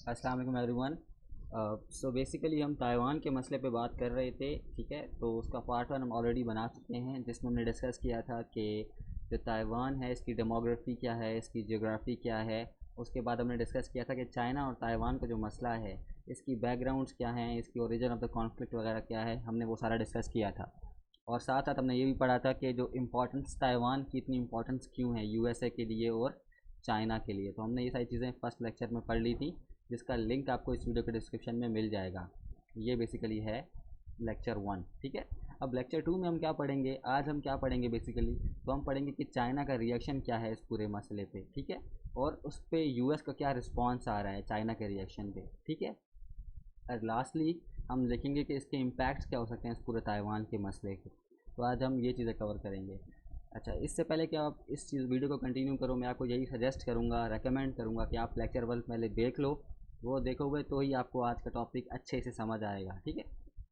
अस्सलाम वालेकुम everyone. So basically हम ताइवान के मसले पे बात कर रहे थे, ठीक है। तो उसका पार्ट वन हम ऑलरेडी बना चुके हैं, जिसमें हमने डिस्कस किया था कि जो ताइवान है इसकी डेमोग्राफी क्या है, इसकी जियोग्राफी क्या है। उसके बाद हमने डिस्कस किया था कि चाइना और ताइवान का जो मसला है इसकी बैकग्राउंड्स क्या हैं, इसकी ओरिजिन ऑफ द कॉन्फ्लिक्ट वगैरह क्या है, हमने वो सारा डिस्कस किया था। और साथ साथ हमने ये भी पढ़ा था कि जो इम्पोर्टेंस ताइवान की इतनी इम्पोर्टेंस क्यों है यूएसए के लिए और चाइना के लिए। तो हमने ये सारी चीज़ें फर्स्ट लेक्चर में पढ़ ली थी, जिसका लिंक आपको इस वीडियो के डिस्क्रिप्शन में मिल जाएगा। ये बेसिकली है लेक्चर वन, ठीक है। अब लेक्चर टू में हम क्या पढ़ेंगे, आज हम क्या पढ़ेंगे बेसिकली, तो हम पढ़ेंगे कि चाइना का रिएक्शन क्या है इस पूरे मसले पे, ठीक है। और उस पर यूएस का क्या रिस्पॉन्स आ रहा है चाइना के रिएक्शन पे, ठीक है। और लास्टली हम देखेंगे कि इसके इम्पैक्ट्स क्या हो सकते हैं इस पूरे ताइवान के मसले के। तो आज हम ये चीज़ें कवर करेंगे। अच्छा, इससे पहले कि आप इस चीज़ वीडियो को कंटिन्यू करो, मैं आपको यही सजेस्ट करूँगा, रेकमेंड करूँगा कि आप लेक्चर वन पहले देख लो। वो देखोगे तो ही आपको आज का टॉपिक अच्छे से समझ आएगा, ठीक है,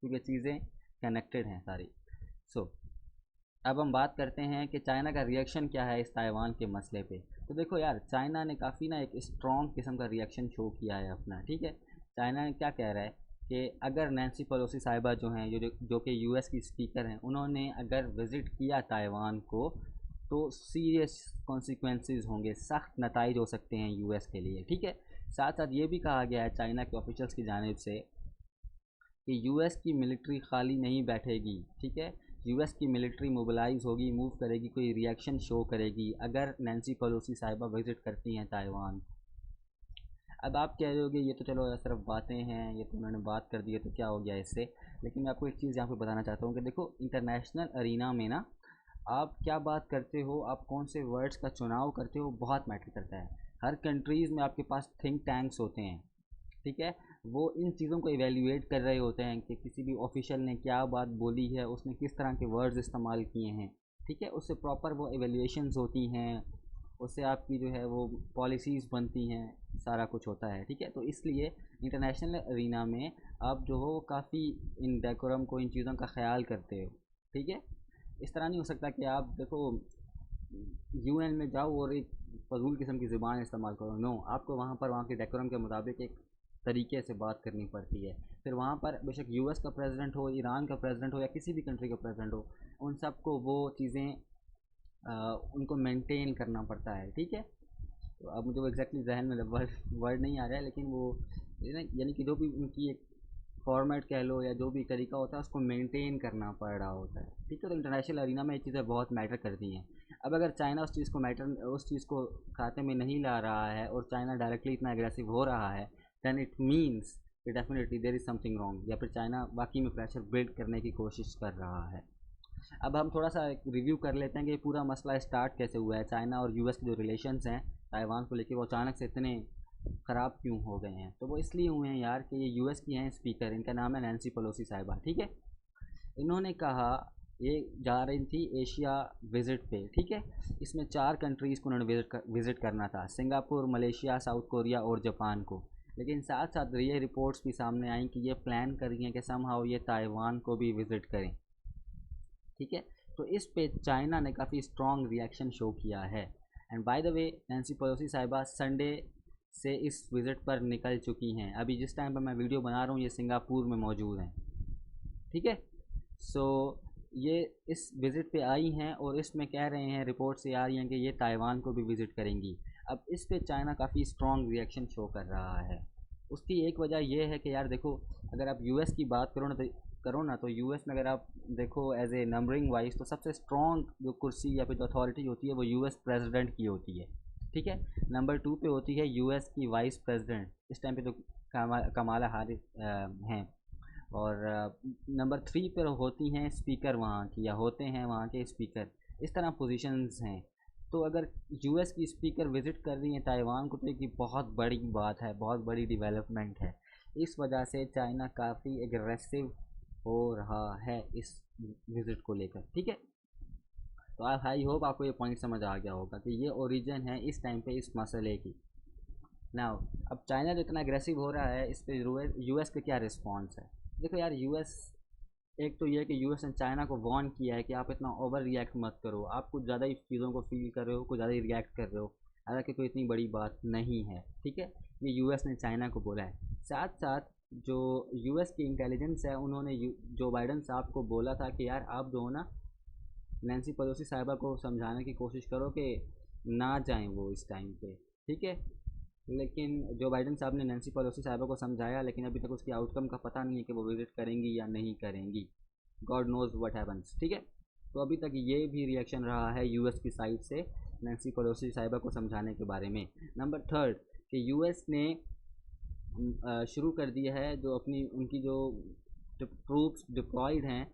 क्योंकि चीज़ें कनेक्टेड हैं सारी। सो अब हम बात करते हैं कि चाइना का रिएक्शन क्या है इस ताइवान के मसले पे। तो देखो यार, चाइना ने काफ़ी ना एक स्ट्रॉन्ग किस्म का रिएक्शन शो किया है अपना, ठीक है। चाइना क्या कह रहा है कि अगर नैन्सी पेलोसी साहिबा जो हैं, जो कि यूएस की स्पीकर हैं, उन्होंने अगर विज़िट किया ताइवान को तो सीरियस कॉन्सिक्वेंसेस होंगे, सख्त नताइज हो सकते हैं यूएस के लिए, ठीक है। साथ साथ ये भी कहा गया है चाइना के ऑफिशियल्स की जानिब से कि यूएस की मिलिट्री खाली नहीं बैठेगी, ठीक है। यूएस की मिलिट्री मोबिलाइज होगी, मूव करेगी, कोई रिएक्शन शो करेगी अगर नैन्सी पेलोसी साहिबा विजिट करती हैं ताइवान। अब आप कह रहे होगे ये तो चलो सिर्फ बातें हैं, ये तो उन्होंने बात कर दी है तो क्या हो गया इससे। लेकिन मैं आपको एक चीज़ यहाँ पे बताना चाहता हूँ कि देखो, इंटरनेशनल अरीना में ना आप क्या बात करते हो, आप कौन से वर्ड्स का चुनाव करते हो, बहुत मैटर करता है। हर कंट्रीज़ में आपके पास थिंक टैंक्स होते हैं, ठीक है। वो इन चीज़ों को इवेल्युएट कर रहे होते हैं कि किसी भी ऑफिशियल ने क्या बात बोली है, उसने किस तरह के वर्ड्स इस्तेमाल किए हैं, ठीक है। उससे प्रॉपर वो एवेल्यूएशंस होती हैं, उससे आपकी जो है वो पॉलिसीज़ बनती हैं, सारा कुछ होता है, ठीक है। तो इसलिए इंटरनेशनल अरीना में आप जो हो काफ़ी इन डेकोरम को, इन चीज़ों का ख्याल करते हो, ठीक है। इस तरह नहीं हो सकता कि आप देखो यूएन में जाओ और एक फजूल किस्म की ज़ुबान इस्तेमाल करो। नो, आपको वहाँ पर वहाँ के डेकोरम के मुताबिक एक तरीके से बात करनी पड़ती है। फिर वहाँ पर बेशक यूएस का प्रेसिडेंट हो, ईरान का प्रेसिडेंट हो या किसी भी कंट्री का प्रेसिडेंट हो, उन सबको वो चीज़ें उनको मेंटेन करना पड़ता है, ठीक है। तो अब मुझे वो एग्जैक्टली जहन में वर्ड नहीं आ रहा है, लेकिन वो यानी कि जो भी उनकी एक फॉर्मेट कह लो या जो भी तरीका होता है उसको मेंटेन करना पड़ रहा होता है, ठीक है। तो इंटरनेशनल अरीना में ये चीज़ें बहुत मैटर करती हैं। अब अगर चाइना उस चीज़ को खाते में नहीं ला रहा है और चाइना डायरेक्टली इतना एग्रेसिव हो रहा है, दैन इट मीन्स कि definitely there is something wrong, या फिर चाइना वाकई में प्रेशर बिल्ड करने की कोशिश कर रहा है। अब हम थोड़ा सा रिव्यू कर लेते हैं कि पूरा मसला स्टार्ट कैसे हुआ है, चाइना और यूएस के जो रिलेशंस हैं ताइवान को लेकर वो अचानक से इतने ख़राब क्यों हो गए हैं। तो वो इसलिए हुए हैं यार कि ये यूएस की हैं स्पीकर, इनका नाम है नैन्सी पेलोसी साहिबा, ठीक है। इन्होंने कहा, ये जा रही थी एशिया विज़िट पे, ठीक है। इसमें 4 कंट्रीज़ को उन्होंने विज़िट करना था, सिंगापुर, मलेशिया, साउथ कोरिया और जापान को। लेकिन साथ साथ ये रिपोर्ट्स भी सामने आई कि ये प्लान कर रही हैं कि समहाउ ये ताइवान को भी विज़िट करें, ठीक है। तो इस पे चाइना ने काफ़ी स्ट्रॉन्ग रिएक्शन शो किया है। And by the way, Nancy Pelosi साहिबा संडे से इस विज़िट पर निकल चुकी हैं। अभी जिस टाइम पर मैं वीडियो बना रहा हूँ ये सिंगापुर में मौजूद हैं, ठीक है। सो ये इस विज़िट पे आई हैं और इसमें कह रहे हैं, रिपोर्ट से आ रही हैं कि ये ताइवान को भी विज़िट करेंगी। अब इस पे चाइना काफ़ी स्ट्रॉन्ग रिएक्शन शो कर रहा है। उसकी एक वजह यह है कि यार देखो, अगर आप यूएस की बात करो ना तो यूएस में अगर आप देखो एज ए नंबरिंग वाइज, तो सबसे स्ट्रॉन्ग जो कुर्सी या फिर जो अथॉरिटी होती है वो यूएस प्रेसिडेंट की होती है, ठीक है। नंबर 2 पे होती है यूएस की वाइस प्रेसिडेंट, इस टाइम पे तो कमाला हारिस हैं। और नंबर 3 पर होती हैं स्पीकर वहाँ की, या होते हैं वहाँ के स्पीकर। इस तरह पोजीशंस हैं। तो अगर यूएस की स्पीकर विज़िट कर रही हैं ताइवान को तो एक बहुत बड़ी बात है, बहुत बड़ी डेवलपमेंट है। इस वजह से चाइना काफ़ी एग्रेसिव हो रहा है इस विज़िट को लेकर, ठीक है। तो आई होप आपको ये पॉइंट समझ आ गया होगा कि ये ओरिजिन है इस टाइम पे इस मसले की। नाउ, अब चाइना जो इतना एग्रेसिव हो रहा है इस पे यूएस का क्या रिस्पॉन्स है। देखो यार, यूएस, एक तो ये कि यूएस ने चाइना को वार्न किया है कि आप इतना ओवर रिएक्ट मत करो, आप कुछ ज़्यादा ही चीज़ों को फील कर रहे हो, कुछ ज़्यादा ही रिएक्ट कर रहे हो, हालांकि कोई इतनी बड़ी बात नहीं है, ठीक है। ये यूएस ने चाइना को बोला है। साथ साथ जो यूएस की इंटेलिजेंस है उन्होंने जो बाइडन साहब को बोला था कि यार आप जो हो ना नैन्सी पेलोसी साहिबा को समझाने की कोशिश करो कि ना जाएं वो इस टाइम पे, ठीक है। लेकिन जो बाइडन साहब ने नैन्सी पेलोसी साहिबा को समझाया, लेकिन अभी तक उसकी आउटकम का पता नहीं है कि वो विजिट करेंगी या नहीं करेंगी। गॉड नोज़ व्हाट हैपन्स, ठीक है। तो अभी तक ये भी रिएक्शन रहा है यूएस की साइड से नैन्सी पेलोसी साहिबा को समझाने के बारे में। नंबर थर्ड कि यूएस ने शुरू कर दिया है जो अपनी उनकी जो ट्रूप्स डिप्लॉयड हैं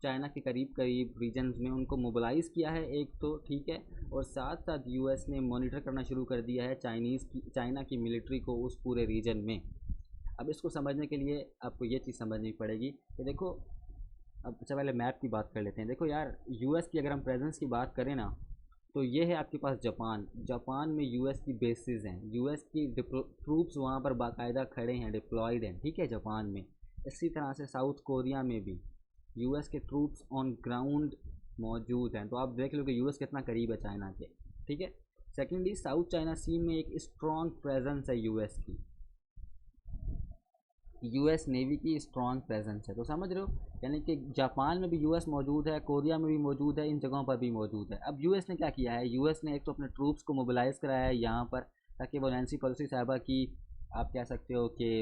चाइना के करीब करीब रीजन्स में, उनको मोबिलाइज़ किया है एक तो, ठीक है। और साथ साथ यूएस ने मॉनिटर करना शुरू कर दिया है चाइना की मिलिट्री को उस पूरे रीजन में। अब इसको समझने के लिए आपको ये चीज़ समझनी पड़ेगी कि देखो, अब सबसे पहले मैप की बात कर लेते हैं। देखो यार, यूएस की अगर हम प्रेजेंस की बात करें ना, तो ये है आपके पास जापान। जापान में यूएस की बेसिस हैं, यूएस की ट्रूप्स वहाँ पर बाकायदा खड़े हैं, डिप्लॉयड हैं, ठीक है, जापान में। इसी तरह से साउथ कोरिया में भी यूएस के ट्रूप्स ऑन ग्राउंड मौजूद हैं। तो आप देख लो कि यूएस कितना करीब है चाइना के, ठीक है। सेकेंडली, साउथ चाइना सी में एक स्ट्रॉन्ग प्रेजेंस है यूएस की, यूएस नेवी की स्ट्रॉन्ग प्रेजेंस है। तो समझ रहे हो, यानी कि जापान में भी यूएस मौजूद है, कोरिया में भी मौजूद है, इन जगहों पर भी मौजूद है। अब यूएस ने क्या किया है, यूएस ने एक तो अपने ट्रूप्स को मोबिलाइज कराया है यहाँ पर, ताकि वो नैन्सी पेलोसी साहिबा की, आप कह सकते हो कि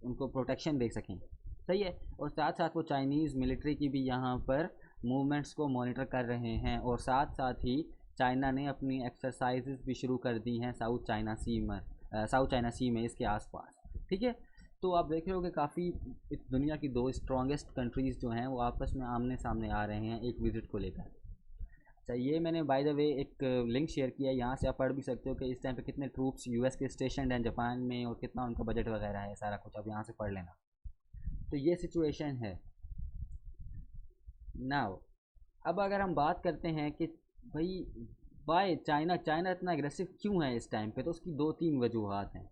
उनको प्रोटेक्शन दे सकें, सही है। और साथ साथ वो चाइनीज़ मिलिट्री की भी यहाँ पर मूवमेंट्स को मॉनिटर कर रहे हैं। और साथ साथ ही चाइना ने अपनी एक्सरसाइजेस भी शुरू कर दी हैं साउथ चाइना सी में इसके आसपास, ठीक है। तो आप देख रहे हो कि काफ़ी दुनिया की दो स्ट्रॉन्गेस्ट कंट्रीज़ जो हैं वो आपस में आमने सामने आ रहे हैं एक विज़िट को लेकर। अच्छा, ये मैंने बाय द वे एक लिंक शेयर किया है, यहाँ से आप पढ़ भी सकते हो कि इस टाइम पे कितने ट्रूप्स यूएस के स्टेशन हैं जापान में और कितना उनका बजट वगैरह है, सारा कुछ आप यहाँ से पढ़ लेना। तो ये सिचुएशन है नाउ। अब अगर हम बात करते हैं कि भाई वाई चाइना इतना एग्रेसिव क्यों है इस टाइम पे, तो उसकी दो तीन वजूहत हैं,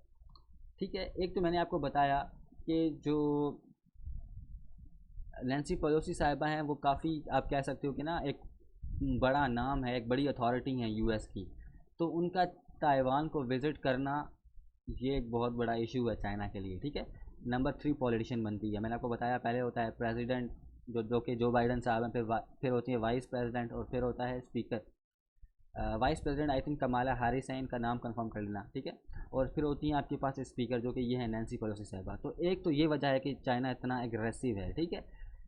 ठीक है। एक तो मैंने आपको बताया कि जो नैन्सी पेलोसी साहिबा हैं वो काफ़ी, आप कह सकते हो कि ना, एक बड़ा नाम है, एक बड़ी अथॉरिटी हैं यूएस की। तो उनका ताइवान को विज़िट करना ये एक बहुत बड़ा इशू है चाइना के लिए, ठीक है। नंबर 3 पॉलिटिशियन बनती है, मैंने आपको बताया, पहले होता है प्रेसिडेंट जो कि जो बाइडन साहब हैं, फिर होती है वाइस प्रेसिडेंट, और फिर होता है speaker. Vice president I think Kamala Harris है, इनका नाम कंफर्म कर लेना, ठीक है। और फिर होती हैं आपके पास स्पीकर, जो कि ये है नैन्सी पेलोसी साहिबा। तो एक तो ये वजह है कि चाइना इतना एग्रेसिव है, ठीक है।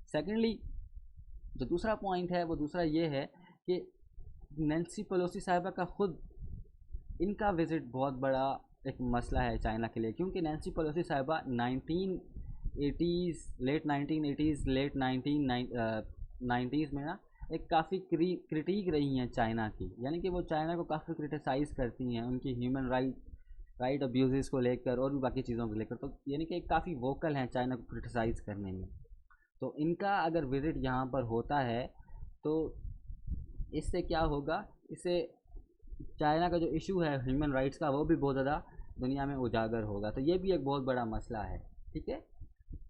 सेकेंडली, जो दूसरा पॉइंट है वो दूसरा ये है कि नैन्सी पेलोसी साहिबा का खुद इनका विज़िट बहुत बड़ा एक मसला है चाइना के लिए, क्योंकि नैन्सी पेलोसी साहिबा 1980s, late 1980s, late 1990s में ना एक काफ़ी क्रिटिक रही हैं चाइना की, यानी कि वो चाइना को काफ़ी क्रिटिसाइज़ करती हैं उनकी ह्यूमन राइट अब्यूज़ को लेकर और भी बाकी चीज़ों को लेकर। तो यानी कि काफ़ी वोकल हैं चाइना को क्रिटिसाइज़ करने में। तो इनका अगर विज़िट यहाँ पर होता है तो इससे क्या होगा, इससे चाइना का जो इशू है ह्यूमन राइट्स का वो भी बहुत ज़्यादा दुनिया में उजागर होगा। तो ये भी एक बहुत बड़ा मसला है, ठीक है।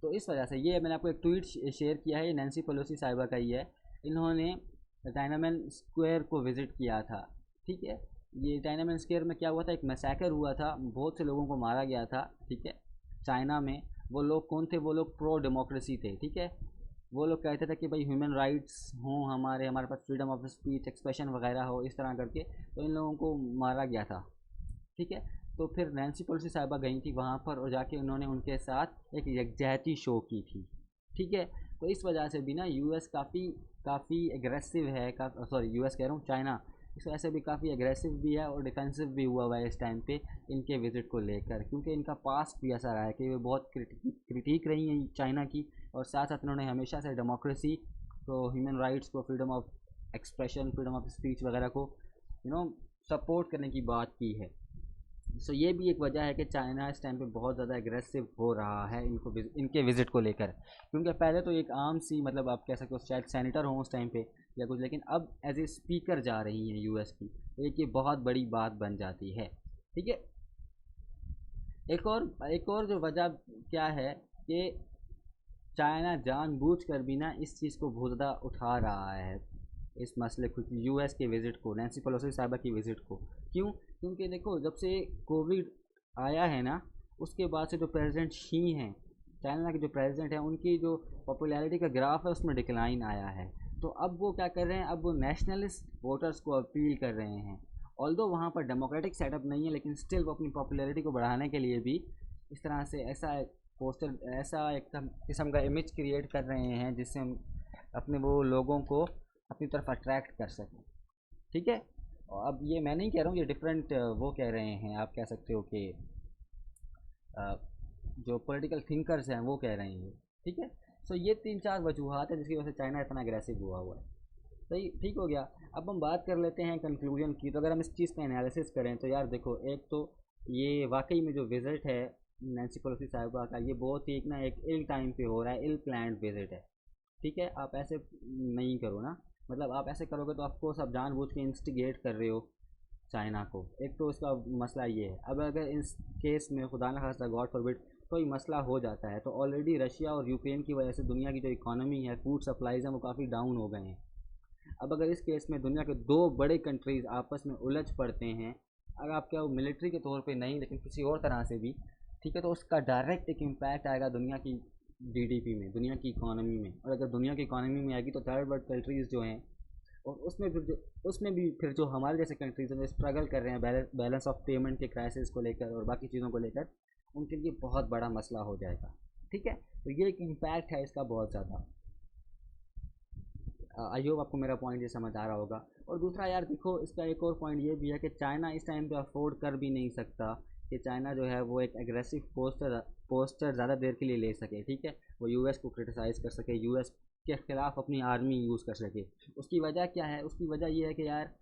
तो इस वजह से ये मैंने आपको एक ट्वीट शेयर किया है, नैन्सी पेलोसी साहिबा का ही है। इन्होंने टाइनामेन स्क्वायर को विज़िट किया था, ठीक है। ये टाइनामेन स्क्वायर में क्या हुआ था, एक मैसेकर हुआ था, बहुत से लोगों को मारा गया था, ठीक है, चाइना में। वो लोग कौन थे, वो लोग प्रो डेमोक्रेसी थे, ठीक है। वो लोग कहते थे कि भाई ह्यूमन राइट्स हों, हमारे पास फ्रीडम ऑफ स्पीच, एक्सप्रेशन वगैरह हो, इस तरह करके। तो इन लोगों को मारा गया था, ठीक है। तो फिर नैन्सी पेलोसी साहिबा गई थी वहाँ पर और जाके उन्होंने उनके साथ एक यकजहती शो की थी, ठीक है। तो इस वजह से भी ना यूएस काफ़ी एग्रेसिव है, सॉरी यूएस कह रहा हूँ, चाइना इस वजह से भी काफ़ी एग्रेसिव भी है और डिफेंसिव भी हुआ है इस टाइम पे इनके विज़िट को लेकर, क्योंकि इनका पास्ट भी ऐसा रहा है कि वे बहुत क्रिटिक रही हैं चाइना की। और साथ साथ उन्होंने हमेशा से डेमोक्रेसी को, ह्यूमन राइट्स को, freedom of expression, freedom of speech वगैरह को सपोर्ट करने की बात की है। सो ये भी एक वजह है कि चाइना इस टाइम पे बहुत ज़्यादा एग्रेसिव हो रहा है इनके विज़िट को लेकर, क्योंकि पहले तो एक आम सी, मतलब आप कह सकते हो शायद सेनेटर हों उस टाइम पे या कुछ, लेकिन अब एज ए स्पीकर जा रही हैं यूएस की। तो एक ये बहुत बड़ी बात बन जाती है, ठीक है। एक और जो वजह क्या है कि चाइना जानबूझकर भी ना इस चीज़ को बहुत ज़्यादा उठा रहा है, इस मसले को, यूएस के विज़िट को, नैन्सी पेलोसी साहिबा की विज़िट को। क्यों? क्योंकि देखो, जब से कोविड आया है ना, उसके बाद से जो प्रेसिडेंट शी हैं, चाइना के जो प्रेसिडेंट हैं, उनकी जो पॉपुलैरिटी का ग्राफ है उसमें डिक्लाइन आया है। तो अब वो क्या कर रहे हैं, अब वो नेशनलिस्ट वोटर्स को अपील कर रहे हैं। ऑल्दो वहाँ पर डेमोक्रेटिक सेटअप नहीं है, लेकिन स्टिल वो अपनी पॉपुलैरिटी को बढ़ाने के लिए भी इस तरह से ऐसा पोस्टर, ऐसा एक किस्म का इमेज क्रिएट कर रहे हैं जिससे हम अपने वो लोगों को अपनी तरफ अट्रैक्ट कर सकें। ठीक है। और अब ये मैं नहीं कह रहा हूँ, ये डिफरेंट वो कह रहे हैं, आप कह सकते हो कि जो पॉलिटिकल थिंकर्स हैं वो कह रहे हैं। ठीक है। सो ये 3-4 वजूहत है जिसकी वजह से चाइना इतना अग्रेसिव हुआ है। सही, ठीक हो गया। अब हम बात कर लेते हैं कंक्लूजन की। तो अगर हम इस चीज़ का एनालिसिस करें तो यार देखो, एक तो ये वाकई में जो विज़िट है नैन्सी पेलोसी साहिबा का, ये बहुत ही एक इल टाइम पे हो रहा है, इल प्लान्ड विज़िट है। ठीक है, आप ऐसे नहीं करो ना, मतलब आप ऐसे करोगे तो ऑफकोर्स आप जानबूझ के इंस्टिगेट कर रहे हो चाइना को। एक तो इसका मसला ये है। अब अगर इस केस में खुदा न खास्ता गॉड फॉरबिड कोई मसला हो जाता है, तो ऑलरेडी रशिया और यूक्रेन की वजह से दुनिया की जो इकोनॉमी है, फूड सप्लाईज़ हैं, वो काफ़ी डाउन हो गए हैं। अब अगर इस केस में दुनिया के दो बड़े कंट्रीज़ आपस में उलझ पड़ते हैं, अगर आप क्या मिलिट्री के तौर पे नहीं लेकिन किसी और तरह से भी, ठीक है, तो उसका डायरेक्ट एक इम्पैक्ट आएगा दुनिया की जीडीपी में, दुनिया की इकोनॉमी में। और अगर दुनिया की इकोनॉमी में आएगी तो थर्ड वर्ल्ड कंट्रीज़ जो हैं, और उसमें भी फिर जो हमारे जैसे कंट्रीज हैं जो स्ट्रगल कर रहे हैं बैलेंस ऑफ पेमेंट के क्राइसिस को लेकर और बाकी चीज़ों को लेकर, उनके लिए बहुत बड़ा मसला हो जाएगा। ठीक है। तो ये एक इम्पैक्ट है इसका बहुत ज़्यादा। आई होप आपको मेरा पॉइंट ये समझ आ रहा होगा। और दूसरा यार देखो, इसका एक और पॉइंट ये भी है कि चाइना इस टाइम पे अफोर्ड कर भी नहीं सकता कि चाइना जो है वो एक एग्रेसिव पोस्टर ज़्यादा देर के लिए ले सके। ठीक है, वो यूएस को क्रिटिसाइज़ कर सके, यूएस के ख़िलाफ़ अपनी आर्मी यूज़ कर सके। उसकी वजह क्या है, उसकी वजह ये है कि यार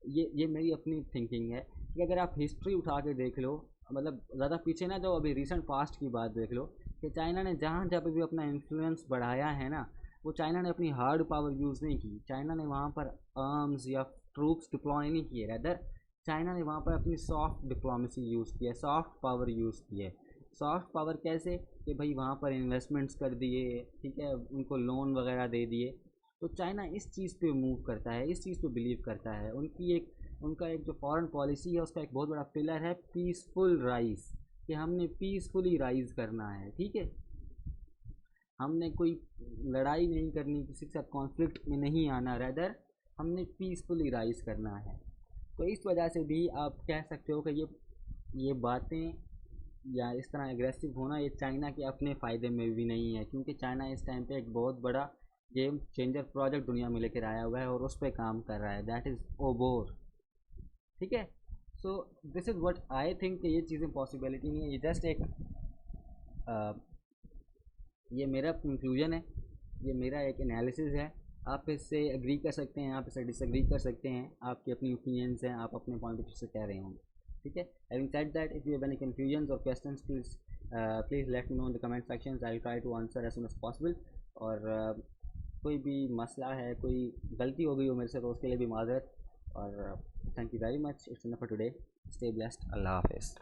ये मेरी अपनी थिंकिंग है कि अगर आप हिस्ट्री उठा के देख लो, मतलब ज़्यादा पीछे ना जाओ, अभी रिसेंट पास्ट की बात देख लो कि चाइना ने जहाँ जहाँ पे भी अपना इन्फ्लुएंस बढ़ाया है ना, वो चाइना ने अपनी हार्ड पावर यूज़ नहीं की। चाइना ने वहाँ पर आर्म्स या ट्रूप्स डिप्लॉय नहीं किए, रैदर चाइना ने वहाँ पर अपनी सॉफ्ट डिप्लोमेसी यूज़ की है, सॉफ्ट पावर यूज़ की है। सॉफ्ट पावर कैसे, कि भाई वहाँ पर इन्वेस्टमेंट्स कर दिए, ठीक है, उनको लोन वगैरह दे दिए। तो चाइना इस चीज़ पे मूव करता है, इस चीज़ पे बिलीव करता है। उनका एक जो फॉरेन पॉलिसी है उसका एक बहुत बड़ा पिलर है पीसफुल राइज, कि हमने पीसफुली राइज करना है। ठीक है, हमने कोई लड़ाई नहीं करनी, किसी के साथ कॉन्फ्लिक्ट में नहीं आना, रैदर हमने पीसफुली राइज करना है। तो इस वजह से भी आप कह सकते हो कि ये बातें या इस तरह एग्रेसिव होना ये चाइना के अपने फ़ायदे में भी नहीं है, क्योंकि चाइना इस टाइम पे एक बहुत बड़ा गेम चेंजर प्रोजेक्ट दुनिया में लेकर आया हुआ है और उस पर काम कर रहा है, दैट इज़ ओबोर। ठीक है। So this is what I think, ये चीज़ें पॉसिबिलिटी नहीं है, ये जस्ट एक ये मेरा कंक्लूजन है, ये मेरा एक एनालिसिस है। आप इससे एग्री कर सकते हैं, आप इससे डिसएग्री कर सकते हैं, आपकी अपनी ओपिनियंस हैं, आप अपने पॉइंट ऑफ व्यू से कह रहे होंगे। ठीक है। Having said that, if you have any confusions और questions, please let me know in the comment sections, I will try to answer as soon as possible. और कोई भी मसला है, कोई गलती हो गई हो मेरे से, तो उसके लिए भी माजरत। और thank you very much, it's enough for today. Stay blessed, Allah हाफिज़।